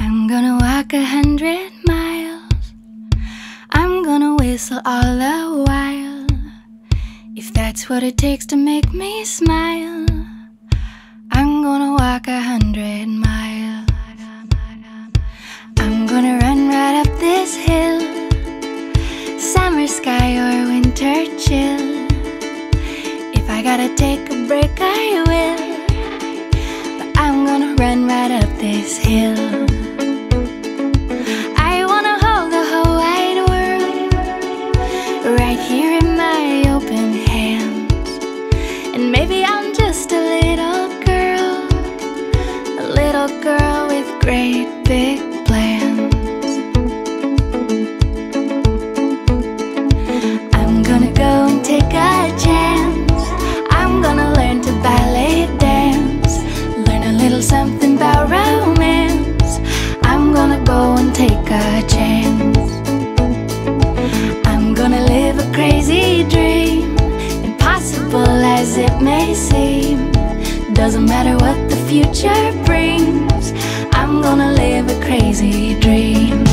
I'm gonna walk 100 miles. I'm gonna whistle all the while. If that's what it takes to make me smile, I'm gonna walk 100 miles. I'm gonna run right up this hill, summer sky or winter chill. If I gotta take a break, I will. But I'm gonna run right up this hill. I wanna hold the whole wide world right here in my open hands. And maybe I'm just a little girl with great big plans. I'm gonna go and take a chance. I'm gonna learn to ballet dance, learn a little something about romance. I'm gonna go and take a chance. I'm gonna live a crazy dream, impossible as it may seem. Doesn't matter what the future brings, I'm gonna live a crazy dream.